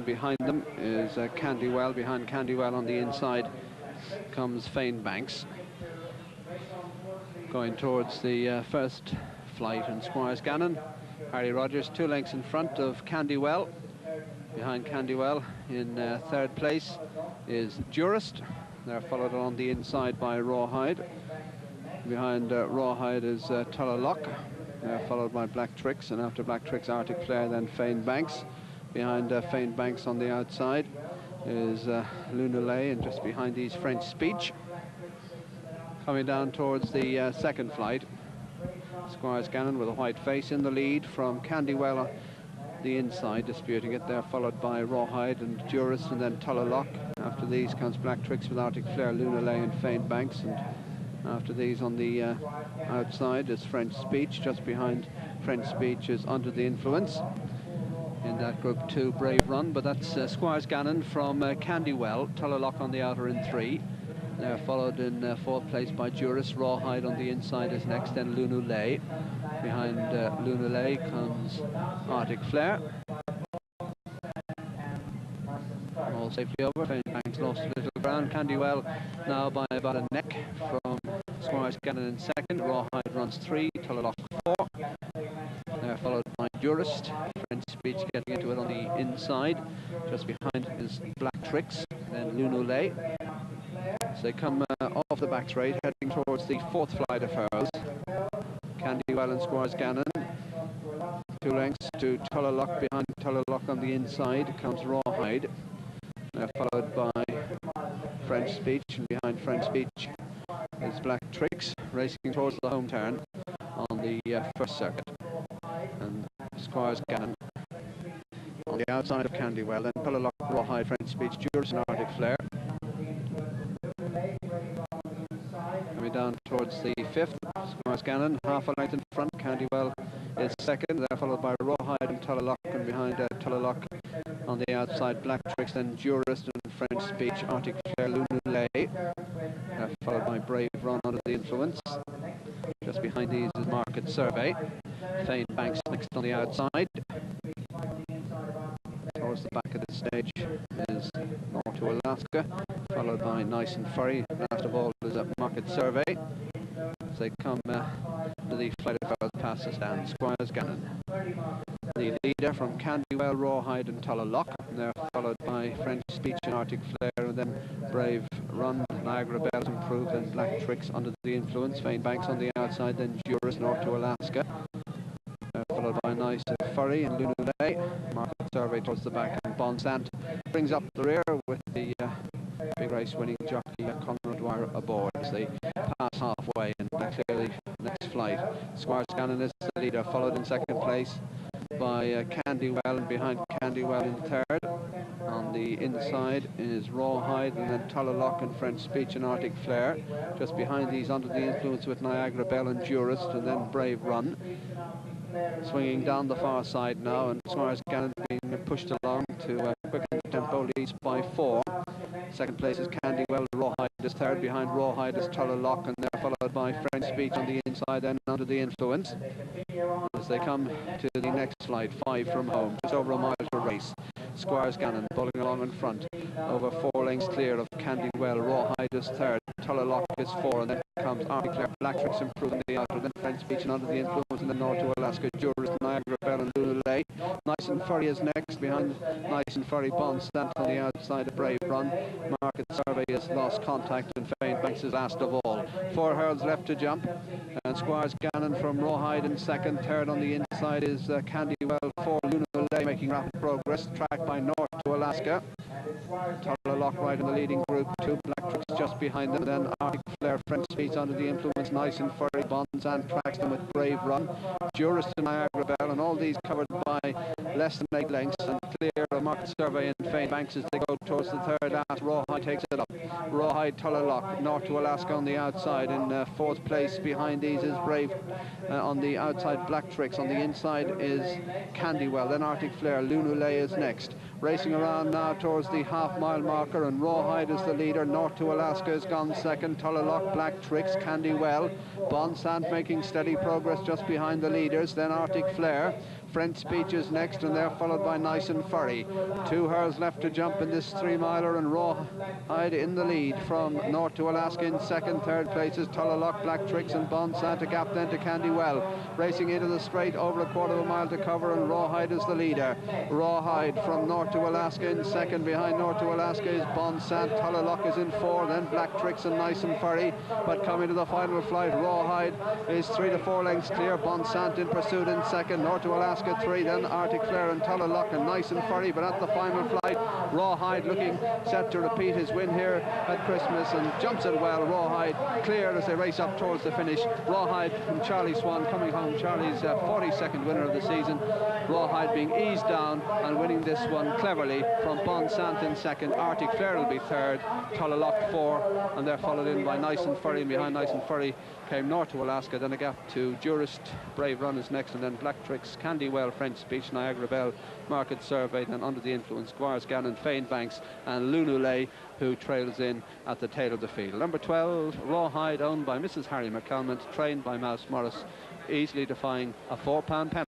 behind them is Candywell. Behind Candywell on the inside comes Fane Banks. Going towards the first flight in Squires Gannon. Harry Rogers 2 lengths in front of Candywell. Behind Candywell in third place is Jurist. They're followed on the inside by Rawhide. Behind Rawhide is Tullalock. They're followed by Black Tricks, and after Black Tricks, Arctic Flare, then Fane Banks. Behind Fane Banks on the outside is Luna Lay, and just behind these French Speech. Coming down towards the second flight, Squires Gannon with a white face in the lead from Candywell the inside, disputing it. They're followed by Rawhide and Jurist, and then Tullalock. After these comes Black Tricks with Arctic Flare, Luna Lay and Fane Banks, and after these on the outside is French Speech. Just behind French Speech is Under the Influence. In that group 2, Brave Run, but that's Squires Gannon from Candywell. Tullalock on the outer in 3. They're followed in fourth place by Jurist. Rawhide on the inside is next, then Luna Lay. Behind Luna Lay comes Arctic Flare. All safely over. Fane Banks lost a little ground. Candywell now by about a neck from Squires Gannon in second. Rawhide runs 3, Tullalock 4. They're followed by Jurist. French Speech getting into it on the inside. Just behind is Black Tricks, then Luna Lay. So they come off the back straight, heading towards the fourth flight of hurls. Candywell and Squires Gannon. 2 lengths to Tullalock. Behind Tullalock on the inside comes Rawhide. They're followed by French Speech, and behind French Speech is Black Tricks, racing towards the home turn on the first circuit. And Squires Gannon on the outside of Candywell, then Tullalock, Rawhide, French Speech, Jurist and Arctic Flare. Coming down towards the fifth, Squires Gannon, half a length in front. Candywell is second. They're followed by Rawhide and Tullalock, and behind Tullalock on the outside, Black Tricks, then Jurist and French Speech, Arctic Flare, Luna Lay. They're followed by Brave Run Under the Influence. Just behind these is Market Survey. Fane Banks next on the outside. Towards the back of the stage is North to Alaska, followed by Nice and Furry. Last of all is Market Survey. As they come to the flight of hurls past the stand, Squires Gannon. The leader from Candywell, Rawhide and Tullalock. They're followed by French Speech and Arctic Flare, and then Brave Run, Niagara Bells Improved, and Black Tricks Under the Influence. Fane Banks on the outside, then Jurist, North to Alaska. Followed by Nice and Furry and Luna Lay. Market Survey towards the back, and Bonsant brings up the rear with the big race winning jockey Conrad Dwyer aboard as they pass halfway and clear the next flight. Squires Gannon is the leader, followed in second place by Candywell, and behind Candywell in third. On the inside is Rawhide, and then Tullalock and French Speech and Arctic Flare. Just behind these, Under the Influence with Niagara Bell and Jurist, and then Brave Run. Swinging down the far side now, and Squires Gannon being pushed along to quicken tempo, leads by 4. Second place is Candywell. Rawhide is third. Behind Rawhide is Tullalock, and they're followed by French Speech on the inside, then Under the Influence. As they come to the next flight, 5 from home, just over a mile to race. Squires Gannon pulling along in front, over 4 lengths clear of Candywell. Rawhide is third. Tullalock is 4, and then comes Arctic Flare. Black Tricks improving the outer, then French Speech and Under the Influence, and then North to Alaska, Jurist, Niagara Bell and Luna Lay. Nice and Furry is next. Behind Nice and Furry, Bonsant on the outside of Brave Run. Market Survey has lost contact, and Fane Banks is last of all. 4 hurls left to jump, and Squires Gannon from Rawhide in second. Third on the inside is Candywell. 4, Luna Lay making rapid progress, tracked by North to Alaska. Tullalock right in the leading group 2. Black Tricks just behind them, then Arctic Flare, French Speech Under the Influence, Nice and Furry. Bonsant tracks them with Brave Run. Jurist and Niagara Bell, and all these covered by less than 8 lengths, and clear of Market Survey and Fane Banks as they go towards the third last. Rawhide takes it up. Rawhide, Tullalock, North to Alaska on the outside. In fourth place behind these is Brave on the outside, Black Tricks. On the inside is Candywell, then Arctic Flare. Luna Lay is next. Racing around now towards the half-mile marker, and Rawhide is the leader. North to Alaska has gone second. Tullalock, Black Tricks, Candywell. Bonsant making steady progress just behind the leaders. Then Arctic Flare. French Speech is next, and they're followed by Nice and Furry. 2 hurls left to jump in this 3-miler, and Rawhide in the lead from North to Alaska in second. Third place is Tullalock, Black Tricks and Bon Santa Gap then to Candywell. Racing into the straight, over a quarter of a mile to cover, and Rawhide is the leader. Rawhide from North to Alaska in second. Behind North to Alaska is Bon Sant. Tullalock is in 4, then Black Tricks and Nice and Furry. But coming to the final flight, Rawhide is 3 to 4 lengths clear. Bon Sant in pursuit in second. North to Alaska 3, then Arctic Flare and Tullalock and Nice and Furry. But at the final flight, Rawhide looking set to repeat his win here at Christmas, and jumps it well. Rawhide clear as they race up towards the finish. Rawhide from Charlie Swan coming home, Charlie's 42nd winner of the season. Rawhide being eased down and winning this one cleverly from Bon Sant in second. Arctic Flare will be third, Tullalock 4, and they're followed in by Nice and Furry. And behind Nice and Furry came North to Alaska, then a gap to Jurist, Brave Run is next, and then Black Tricks, Candywell, French Speech, Niagara Bell, Market Survey, then Under the Influence, Squires Gannon, Fane Banks and Lunulay, who trails in at the tail of the field. Number 12, Rawhide, owned by Mrs. Harry McCalmont, trained by Mouse Morris, easily defying a £4 penalty.